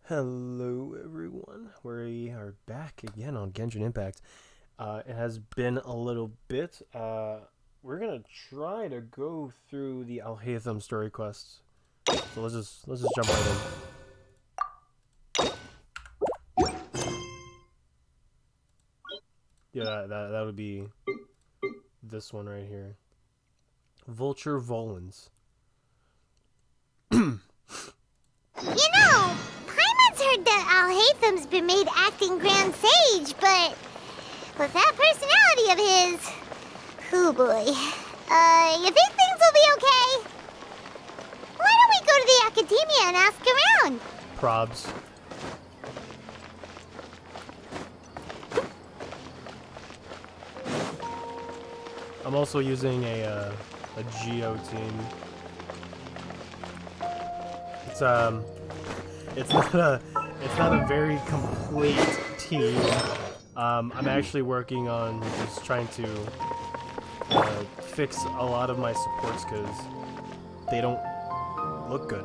Hello everyone, we are back again on Genshin Impact. It has been a little bit. We're gonna try to go through the Alhaitham story quests. So let's just jump right in. Yeah, that would be this one right here. Vultur Volans. Paimon's heard that Alhaitham's been made acting Grand Sage, but with that personality of his, oh boy. You think things will be okay? Why don't we go to the Academia and ask around? Probs. I'm also using a Geo team. It's not a very complete team. I'm actually working on just trying to fix a lot of my supports because they don't look good.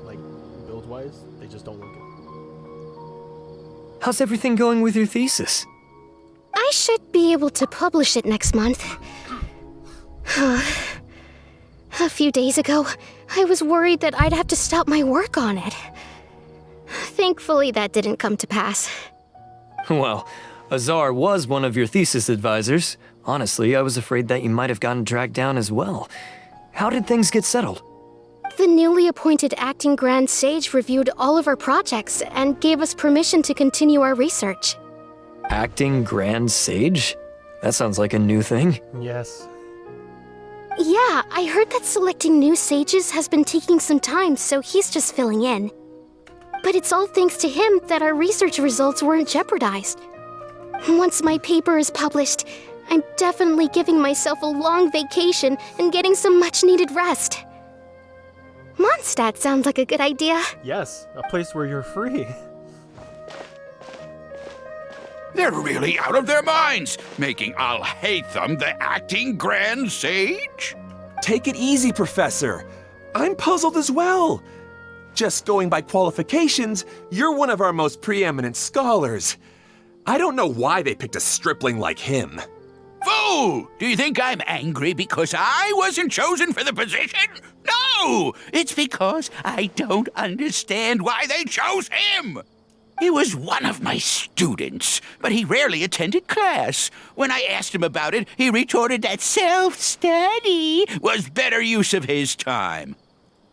Like build wise, they just don't look good. How's everything going with your thesis? I should be able to publish it next month. A few days ago, I was worried that I'd have to stop my work on it. Thankfully, that didn't come to pass. Well, Azar was one of your thesis advisors. Honestly, I was afraid that you might have gotten dragged down as well. How did things get settled? The newly appointed acting Grand Sage reviewed all of our projects and gave us permission to continue our research. Acting Grand Sage? That sounds like a new thing. Yes. Yeah, I heard that selecting new sages has been taking some time, so he's just filling in. But it's all thanks to him that our research results weren't jeopardized. Once my paper is published, I'm definitely giving myself a long vacation and getting some much-needed rest. Mondstadt sounds like a good idea. Yes, a place where you're free. They're really out of their minds, making Alhaitham the acting Grand Sage? Take it easy, Professor. I'm puzzled as well. Just going by qualifications, you're one of our most preeminent scholars. I don't know why they picked a stripling like him. Fool! Do you think I'm angry because I wasn't chosen for the position? No! It's because I don't understand why they chose him! He was one of my students, but he rarely attended class. When I asked him about it, he retorted that self-study was better use of his time.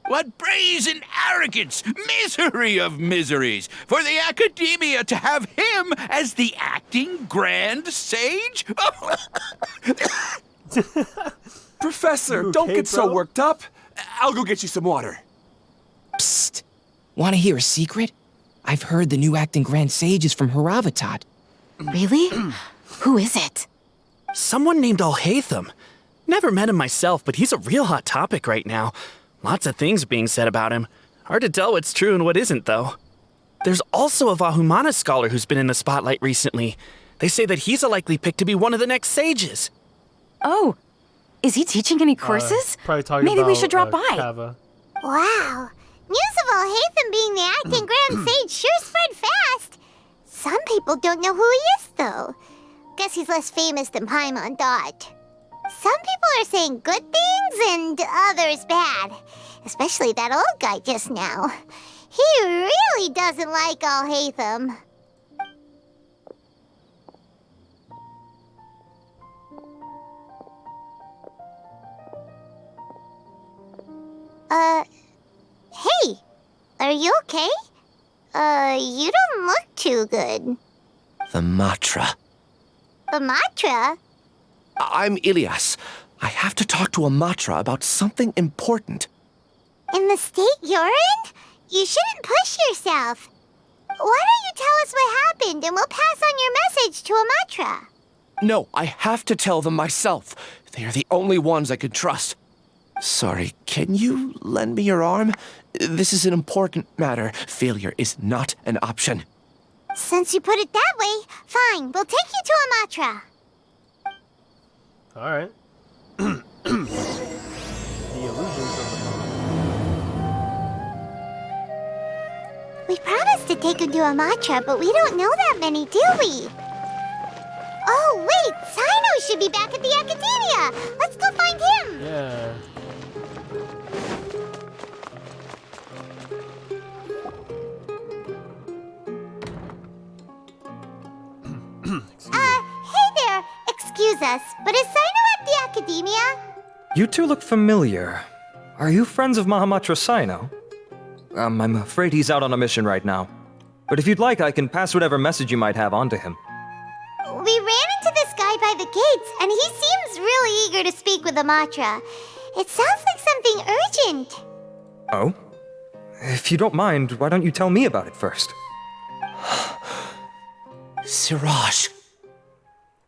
What brazen arrogance, misery of miseries, for the Academia to have him as the acting Grand Sage? Professor, You don't okay, get so bro? worked up. I'll go get you some water. Psst. Want to hear a secret? I've heard the new acting Grand Sage is from Haravatat. Really? Who is it? Someone named Alhaitham. Never met him myself, but he's a real hot topic right now. Lots of things being said about him. Hard to tell what's true and what isn't, though. There's also a Vahumana scholar who's been in the spotlight recently. They say that he's a likely pick to be one of the next sages. Oh, is he teaching any courses? Probably talking Maybe about, we should drop by. Kava. Wow. News of Alhaitham being the acting Grand Sage sure spread fast. Some people don't know who he is, though. Guess he's less famous than Paimon thought. Some people are saying good things and others bad. Especially that old guy just now. He really doesn't like Alhaitham. Hey, are you okay? You don't look too good. The Matra. The Matra? I'm Ilias. I have to talk to a Matra about something important. In the state you're in? You shouldn't push yourself. Why don't you tell us what happened and we'll pass on your message to a Matra? No, I have to tell them myself. They are the only ones I could trust. Sorry, can you lend me your arm? This is an important matter. Failure is not an option. Since you put it that way, fine, we'll take you to a Matra. All right. The illusions of the We promised to take him to a matcha, but we don't know that many, do we? Oh, wait! Sino should be back at the Academia! Let's go find him! Yeah. Hey there! Excuse us, but is Sino at the Academia? You two look familiar. Are you friends of Mahamatra Sino? I'm afraid he's out on a mission right now. But if you'd like, I can pass whatever message you might have on to him. We ran into this guy by the gates, and he seems really eager to speak with Amatra. It sounds like something urgent. Oh? If you don't mind, why don't you tell me about it first? Siraj.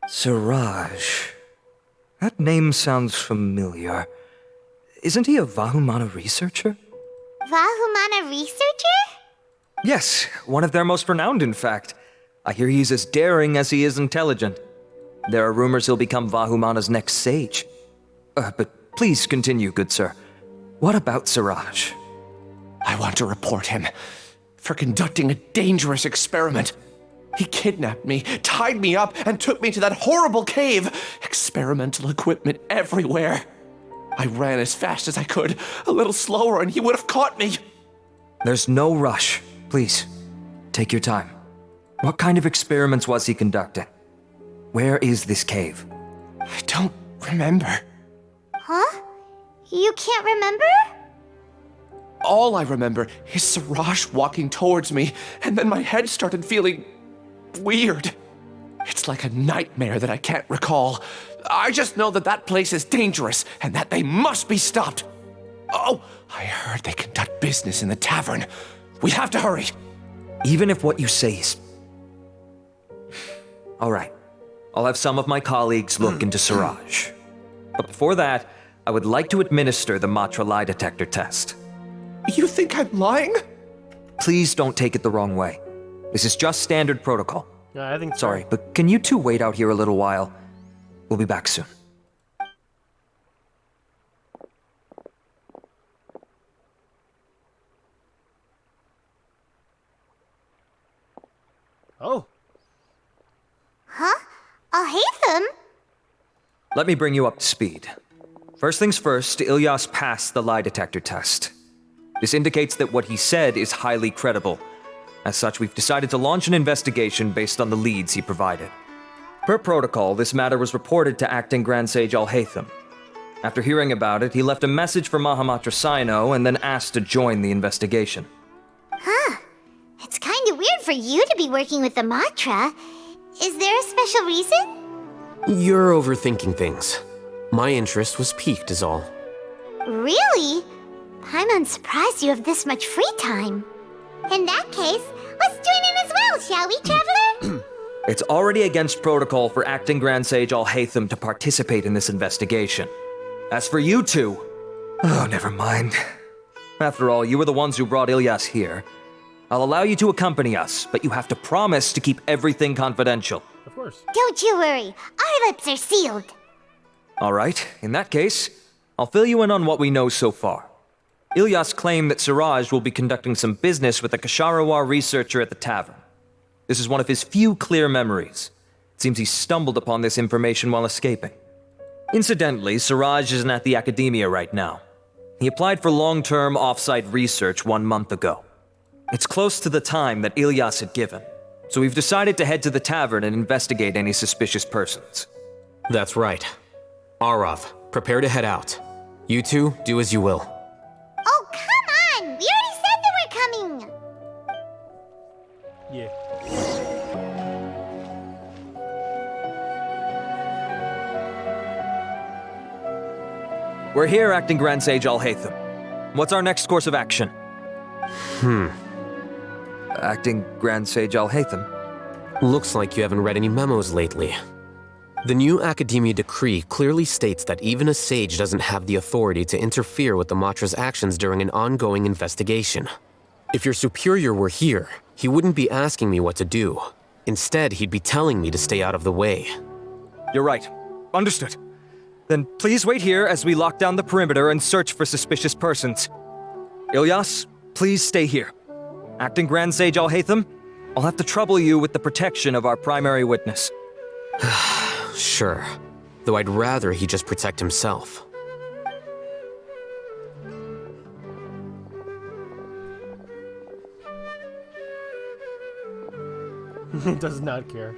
Siraj. That name sounds familiar. Isn't he a Vahumana researcher? Vahumana researcher? Yes, one of their most renowned, in fact. I hear he's as daring as he is intelligent. There are rumors he'll become Vahumana's next sage. But please continue, good sir. What about Siraj? I want to report him for conducting a dangerous experiment. He kidnapped me, tied me up, and took me to that horrible cave. Experimental equipment everywhere. I ran as fast as I could, a little slower, and he would have caught me. There's no rush. Please, take your time. What kind of experiments was he conducting? Where is this cave? I don't remember. Huh? You can't remember? All I remember is Siraj walking towards me, and then my head started feeling weird. It's like a nightmare that I can't recall. I just know that that place is dangerous, and that they must be stopped. Oh, I heard they conduct business in the tavern. We have to hurry. Even if what you say is... All right. I'll have some of my colleagues look into Siraj. But before that, I would like to administer the Matra lie detector test. You think I'm lying? Please don't take it the wrong way. This is just standard protocol. Yeah, I think so. Sorry, but can you two wait out here a little while? We'll be back soon. Oh. Huh? Alhaitham? Let me bring you up to speed. First things first, Ilyas passed the lie detector test. This indicates that what he said is highly credible. As such, we've decided to launch an investigation based on the leads he provided. Per protocol, this matter was reported to Acting Grand Sage Alhaitham. After hearing about it, he left a message for Mahamatra Sino and then asked to join the investigation. Huh. It's kind of weird for you to be working with the Matra. Is there a special reason? You're overthinking things. My interest was piqued is all. Really? I'm unsurprised you have this much free time. In that case, let's join in as well, shall we, Traveler? It's already against protocol for Acting Grand Sage Alhaitham to participate in this investigation. As for you two... Oh, never mind. After all, you were the ones who brought Ilyas here. I'll allow you to accompany us, but you have to promise to keep everything confidential. Of course. Don't you worry. Our lips are sealed. All right, in that case, I'll fill you in on what we know so far. Ilyas claimed that Siraj will be conducting some business with a Kasharawar researcher at the tavern. This is one of his few clear memories. It seems he stumbled upon this information while escaping. Incidentally, Siraj isn't at the Academia right now. He applied for long-term off-site research 1 month ago. It's close to the time that Ilyas had given, so we've decided to head to the tavern and investigate any suspicious persons. That's right. Arav, prepare to head out. You two, do as you will. Oh, come on! We already said that we're coming! Yeah. We're here, Acting Grand Sage Alhaitham. What's our next course of action? Acting Grand Sage Alhaitham? Looks like you haven't read any memos lately. The new Academia decree clearly states that even a sage doesn't have the authority to interfere with the Matra's actions during an ongoing investigation. If your superior were here, he wouldn't be asking me what to do. Instead, he'd be telling me to stay out of the way. You're right. Understood. Then please wait here as we lock down the perimeter and search for suspicious persons. Ilyas, please stay here. Acting Grand Sage Alhaitham, I'll have to trouble you with the protection of our primary witness. Sure. Though I'd rather he just protect himself. He does not care.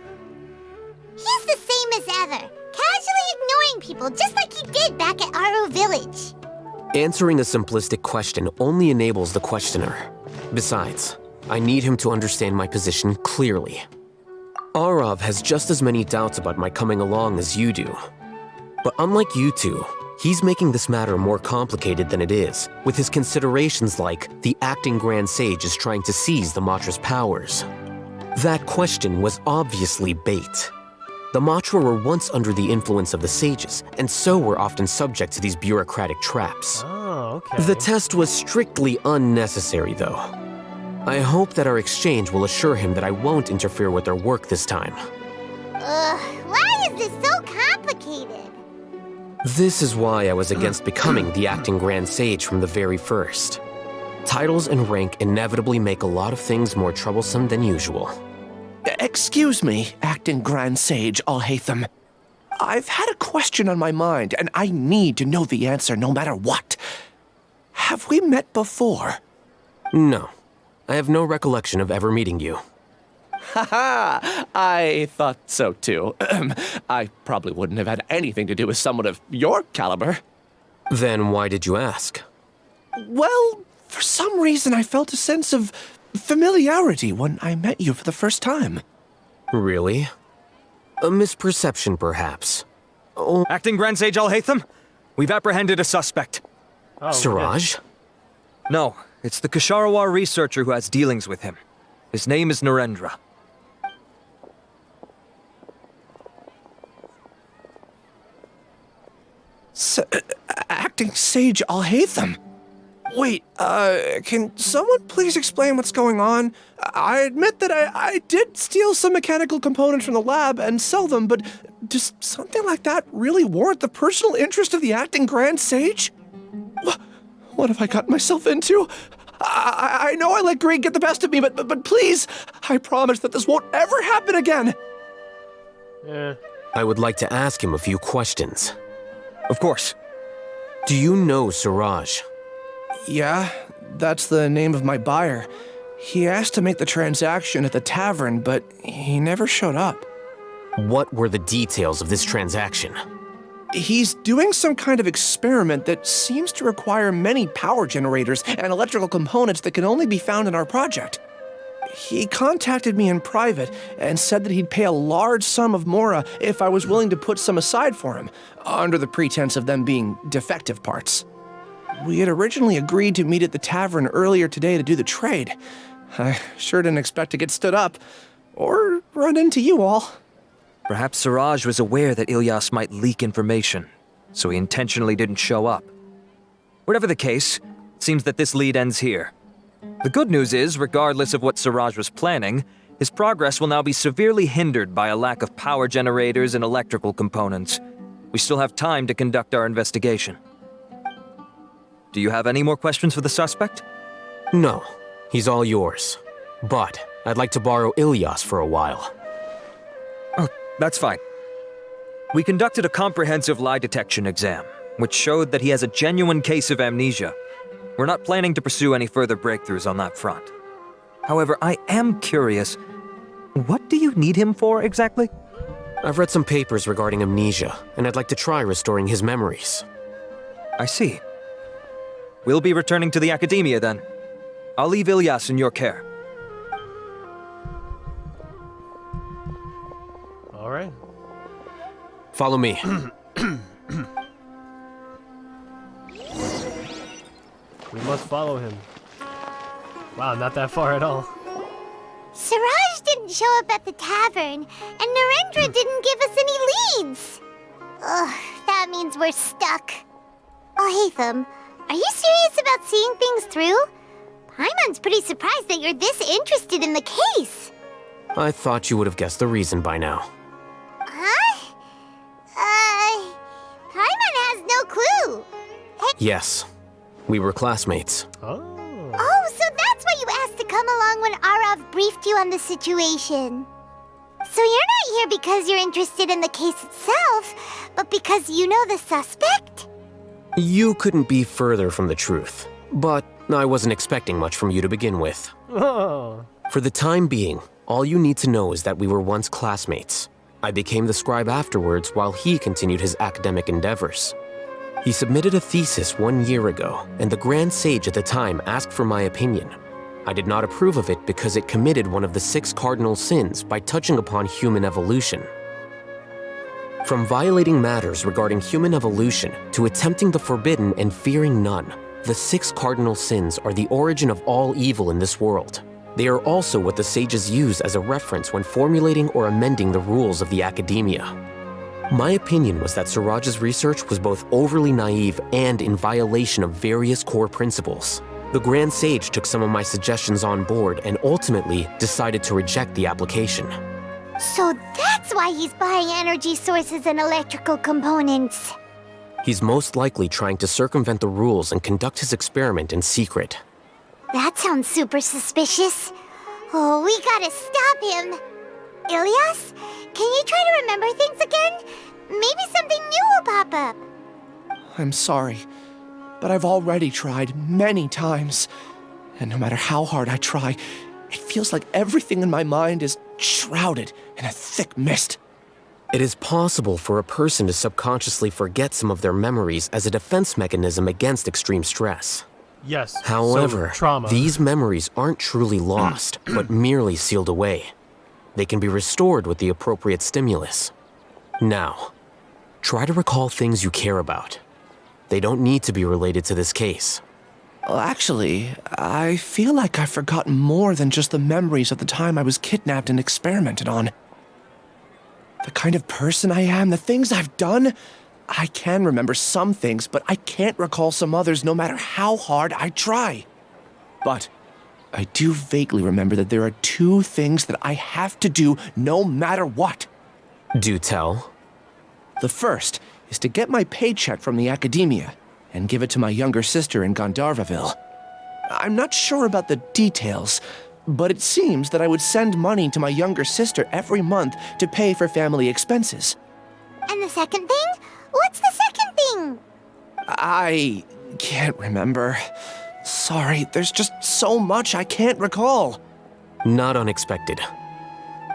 He's the same as ever, casually ignoring people just like he did back at Aro Village. Answering a simplistic question only enables the questioner. Besides, I need him to understand my position clearly. Arav has just as many doubts about my coming along as you do. But unlike you two, he's making this matter more complicated than it is, with his considerations like the acting Grand Sage is trying to seize the Matra's powers. That question was obviously bait. The Matra were once under the influence of the sages, and so were often subject to these bureaucratic traps. Oh, okay. The test was strictly unnecessary, though. I hope that our exchange will assure him that I won't interfere with their work this time. Why is this so complicated? This is why I was against becoming the acting Grand Sage from the very first. Titles and rank inevitably make a lot of things more troublesome than usual. Excuse me, Acting Grand Sage Alhaitham. I've had a question on my mind, and I need to know the answer no matter what. Have we met before? No. I have no recollection of ever meeting you. Haha, I thought so too. I probably wouldn't have had anything to do with someone of your caliber. Then why did you ask? Well, for some reason I felt a sense of familiarity when I met you for the first time. Really? A misperception, perhaps. Oh, Acting Grand Sage Alhaitham, we've apprehended a suspect. Oh, Siraj? No, it's the Kasharawar researcher who has dealings with him. His name is Narendra. Acting Sage Alhaitham? Wait, can someone please explain what's going on? I admit that I did steal some mechanical components from the lab and sell them, but does something like that really warrant the personal interest of the Acting Grand Sage? What have I gotten myself into? I know I let greed get the best of me, but please, I promise that this won't ever happen again. Yeah. I would like to ask him a few questions. Of course. Do you know Siraj? Yeah, that's the name of my buyer. He asked to make the transaction at the tavern, but he never showed up. What were the details of this transaction? He's doing some kind of experiment that seems to require many power generators and electrical components that can only be found in our project. He contacted me in private and said that he'd pay a large sum of Mora if I was willing to put some aside for him, under the pretense of them being defective parts. We had originally agreed to meet at the tavern earlier today to do the trade. I sure didn't expect to get stood up, or run into you all. Perhaps Siraj was aware that Ilyas might leak information, so he intentionally didn't show up. Whatever the case, it seems that this lead ends here. The good news is, regardless of what Siraj was planning, his progress will now be severely hindered by a lack of power generators and electrical components. We still have time to conduct our investigation. Do you have any more questions for the suspect? No, he's all yours. But I'd like to borrow Ilyas for a while. Oh, that's fine. We conducted a comprehensive lie detection exam, which showed that he has a genuine case of amnesia. We're not planning to pursue any further breakthroughs on that front. However, I am curious, what do you need him for exactly? I've read some papers regarding amnesia, and I'd like to try restoring his memories. I see. We'll be returning to the Academia then. I'll leave Ilyas in your care. All right. Follow me. We must follow him. Wow, not that far at all. Siraj didn't show up at the tavern, and Narendra didn't give us any leads. Ugh, that means we're stuck. Alhaitham, are you serious about seeing things through? Paimon's pretty surprised that you're this interested in the case. I thought you would have guessed the reason by now. Huh? Paimon has no clue. Hey. Yes, we were classmates. Oh. Oh, so that's why you asked to come along along when Arav briefed you on the situation. So you're not here because you're interested in the case itself, but because you know the suspect? You couldn't be further from the truth, but I wasn't expecting much from you to begin with. Oh. For the time being, all you need to know is that we were once classmates. I became the scribe afterwards while he continued his academic endeavors. He submitted a thesis 1 year ago, and the Grand Sage at the time asked for my opinion. I did not approve of it because it committed one of the 6 cardinal sins by touching upon human evolution. From violating matters regarding human evolution to attempting the forbidden and fearing none, the 6 cardinal sins are the origin of all evil in this world. They are also what the sages use as a reference when formulating or amending the rules of the academia. My opinion was that Siraj's research was both overly naive and in violation of various core principles. The Grand Sage took some of my suggestions on board and ultimately decided to reject the application. So that's why he's buying energy sources and electrical components. He's most likely trying to circumvent the rules and conduct his experiment in secret. That sounds super suspicious. Oh, we gotta stop him. Ilyas, can you try to remember things again? Maybe something new will pop up. I'm sorry, but I've already tried many times. And no matter how hard I try, it feels like everything in my mind is shrouded in a thick mist. It is possible for a person to subconsciously forget some of their memories as a defense mechanism against extreme stress. Yes. However, so, trauma. these memories aren't truly lost, but merely sealed away. They can be restored with the appropriate stimulus. Now, try to recall things you care about. They don't need to be related to this case. Well, actually, I feel like I've forgotten more than just the memories of the time I was kidnapped and experimented on. The kind of person I am, the things I've done, I can remember some things, but I can't recall some others no matter how hard I try. But I do vaguely remember that there are 2 things that I have to do no matter what. Do tell. The first is to get my paycheck from the academia and give it to my younger sister in Gandharvaville. I'm not sure about the details, but it seems that I would send money to my younger sister every month to pay for family expenses. And the second thing? What's the second thing? I can't remember. Sorry, there's just so much I can't recall. Not unexpected.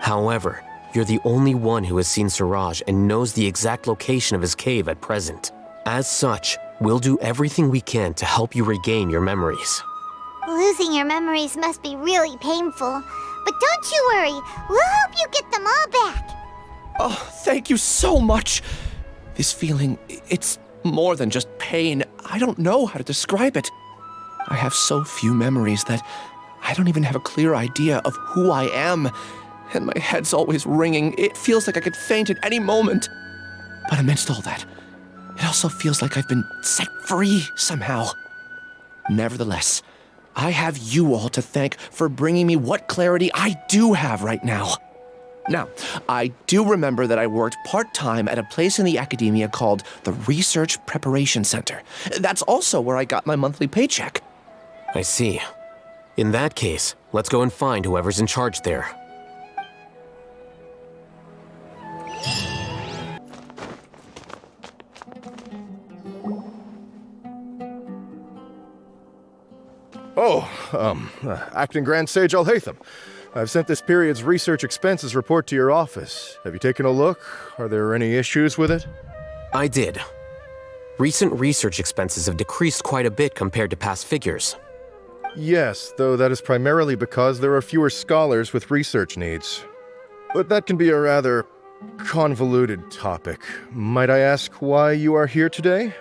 However, you're the only one who has seen Siraj and knows the exact location of his cave at present. As such, we'll do everything we can to help you regain your memories. Losing your memories must be really painful. But don't you worry, we'll help you get them all back. Oh, thank you so much. This feeling, it's more than just pain. I don't know how to describe it. I have so few memories that I don't even have a clear idea of who I am. And my head's always ringing. It feels like I could faint at any moment. But amidst all that, it also feels like I've been set free somehow. Nevertheless, I have you all to thank for bringing me what clarity I do have right now. Now, I do remember that I worked part-time at a place in the academia called the Research Preparation Center. That's also where I got my monthly paycheck. I see. In that case, let's go and find whoever's in charge there. Acting Grand Sage Alhaitham. I've sent this period's research expenses report to your office. Have you taken a look? Are there any issues with it? I did. Recent research expenses have decreased quite a bit compared to past figures. Yes, though that is primarily because there are fewer scholars with research needs. But that can be a rather convoluted topic. Might I ask why you are here today?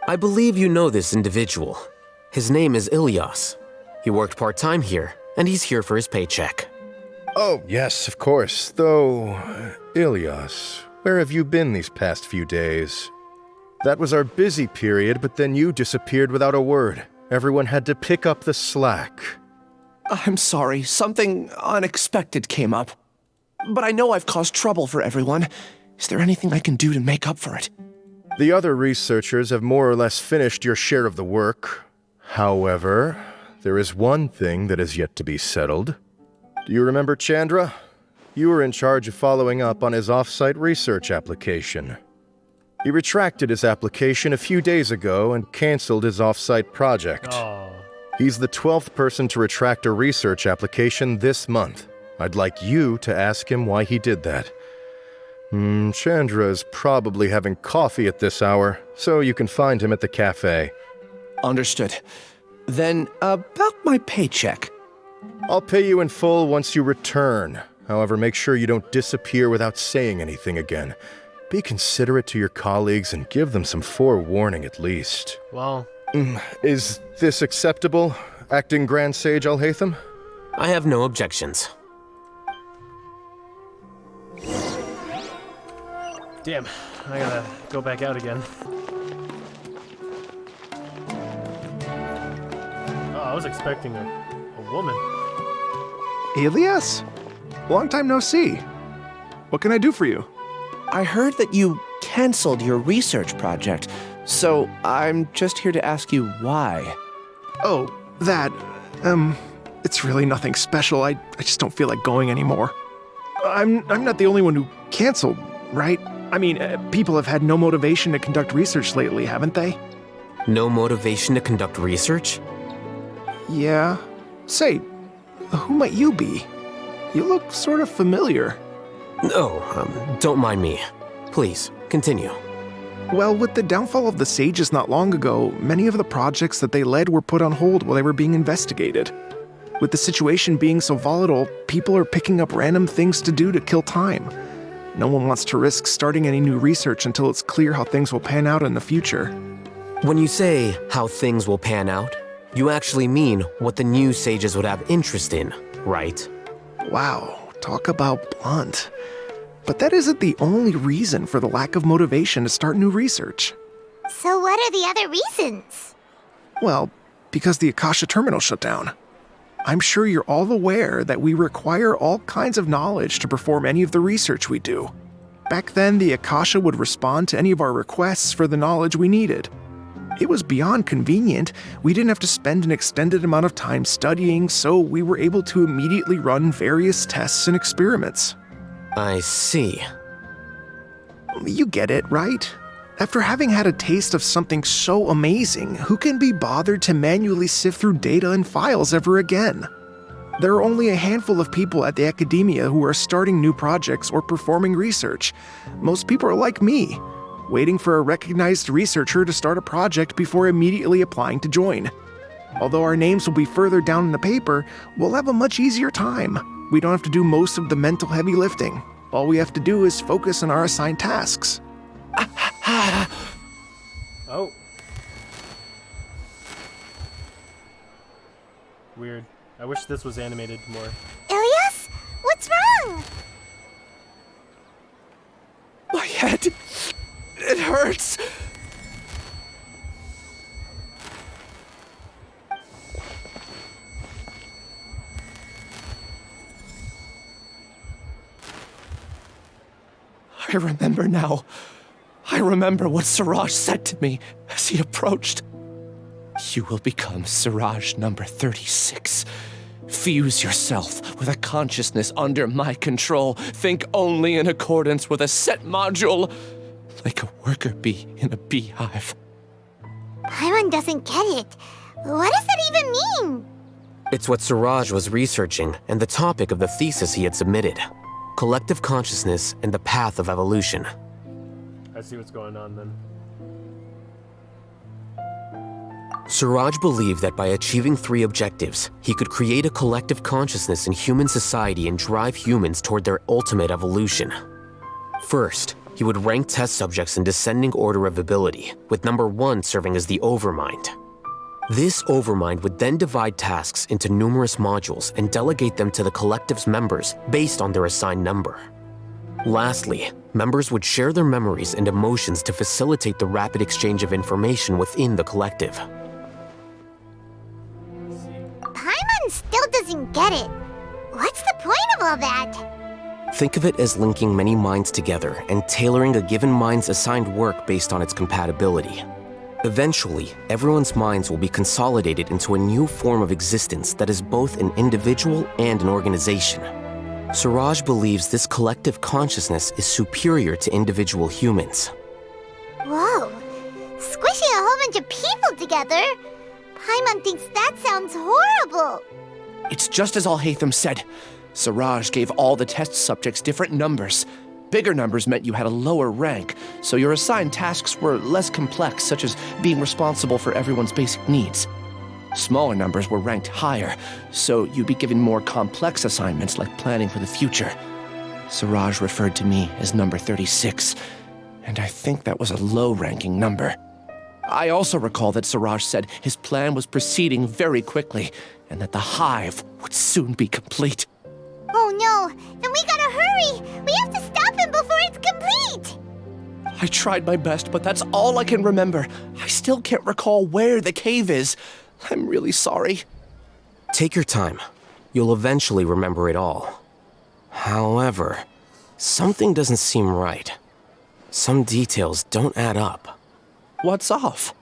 I believe you know this individual. His name is Ilyas. He worked part-time here, and he's here for his paycheck. Oh, yes, of course. Though, Ilyas, where have you been these past few days? That was our busy period, but then you disappeared without a word. Everyone had to pick up the slack. I'm sorry, something unexpected came up. But I know I've caused trouble for everyone. Is there anything I can do to make up for it? The other researchers have more or less finished your share of the work. However, there is one thing that is yet to be settled. Do you remember Chandra? You were in charge of following up on his off-site research application. He retracted his application a few days ago and canceled his off-site project. Oh. He's the 12th person to retract a research application this month. I'd like you to ask him why he did that. Chandra is probably having coffee at this hour, so you can find him at the cafe. Understood. Then, about my paycheck. I'll pay you in full once you return. However, make sure you don't disappear without saying anything again. Be considerate to your colleagues and give them some forewarning at least. Well... Is this acceptable, Acting Grand Sage Alhaitham? I have no objections. Damn, I gotta go back out again. Oh, I was expecting a woman. Elias? Long time no see. What can I do for you? I heard that you canceled your research project, so I'm just here to ask you why. Oh, that, it's really nothing special. I just don't feel like going anymore. I'm not the only one who canceled, right? I mean, people have had no motivation to conduct research lately, haven't they? No motivation to conduct research? Yeah. Say, who might you be? You look sort of familiar. Oh, don't mind me. Please, continue. Well, with the downfall of the Sages not long ago, many of the projects that they led were put on hold while they were being investigated. With the situation being so volatile, people are picking up random things to do to kill time. No one wants to risk starting any new research until it's clear how things will pan out in the future. When you say how things will pan out, you actually mean what the new Sages would have interest in, right? Wow, talk about blunt. But that isn't the only reason for the lack of motivation to start new research. So what are the other reasons? Well, because the Akasha terminal shut down. I'm sure you're all aware that we require all kinds of knowledge to perform any of the research we do. Back then, the Akasha would respond to any of our requests for the knowledge we needed. It was beyond convenient. We didn't have to spend an extended amount of time studying, so we were able to immediately run various tests and experiments. I see. You get it, right? After having had a taste of something so amazing, who can be bothered to manually sift through data and files ever again? There are only a handful of people at the academia who are starting new projects or performing research. Most people are like me, waiting for a recognized researcher to start a project before immediately applying to join. Although our names will be further down in the paper, we'll have a much easier time. We don't have to do most of the mental heavy lifting. All we have to do is focus on our assigned tasks. Oh. Weird. I wish this was animated more. Ilias? What's wrong? My head, it hurts. I remember now. I remember what Siraj said to me as he approached. You will become Siraj number 36. Fuse yourself with a consciousness under my control. Think only in accordance with a set module, like a worker bee in a beehive. Paimon doesn't get it. What does that even mean? It's what Siraj was researching and the topic of the thesis he had submitted. Collective consciousness and the path of evolution. I see what's going on then. Siraj believed that by achieving 3 objectives, he could create a collective consciousness in human society and drive humans toward their ultimate evolution. First, he would rank test subjects in descending order of ability, with number 1 serving as the Overmind. This Overmind would then divide tasks into numerous modules and delegate them to the collective's members based on their assigned number. Lastly, members would share their memories and emotions to facilitate the rapid exchange of information within the collective. Paimon still doesn't get it. What's the point of all that? Think of it as linking many minds together and tailoring a given mind's assigned work based on its compatibility. Eventually, everyone's minds will be consolidated into a new form of existence that is both an individual and an organization. Siraj believes this collective consciousness is superior to individual humans. Whoa. Squishing a whole bunch of people together? Paimon thinks that sounds horrible. It's just as Alhaitham said. Siraj gave all the test subjects different numbers. Bigger numbers meant you had a lower rank, so your assigned tasks were less complex, such as being responsible for everyone's basic needs. Smaller numbers were ranked higher, so you'd be given more complex assignments like planning for the future. Siraj referred to me as number 36, and I think that was a low-ranking number. I also recall that Siraj said his plan was proceeding very quickly, and that the hive would soon be complete. Oh no, then we gotta hurry! We have to stop him before it's complete! I tried my best, but that's all I can remember. I still can't recall where the cave is. I'm really sorry. Take your time. You'll eventually remember it all. However, something doesn't seem right. Some details don't add up. What's off?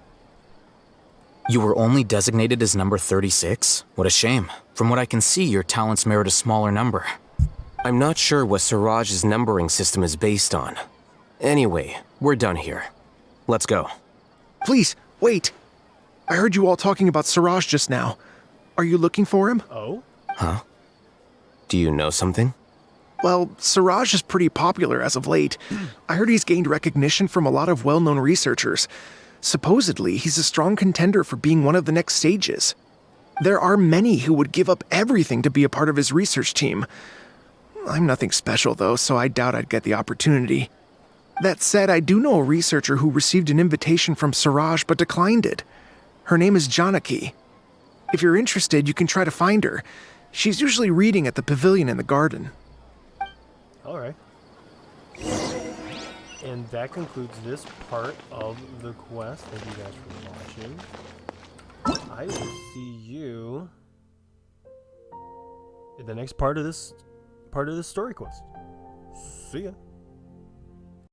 You were only designated as number 36? What a shame. From what I can see, your talents merit a smaller number. I'm not sure what Siraj's numbering system is based on. Anyway, we're done here. Let's go. Please, wait. I heard you all talking about Siraj just now. Are you looking for him? Oh? Huh? Do you know something? Well, Siraj is pretty popular as of late. I heard he's gained recognition from a lot of well-known researchers. Supposedly, he's a strong contender for being one of the next sages. There are many who would give up everything to be a part of his research team. I'm nothing special, though, so I doubt I'd get the opportunity. That said, I do know a researcher who received an invitation from Siraj but declined it. Her name is Janaki. If you're interested, you can try to find her. She's usually reading at the pavilion in the garden. Alright. And that concludes this part of the quest. Thank you guys for watching. I will see you in the next part of this story quest. See ya.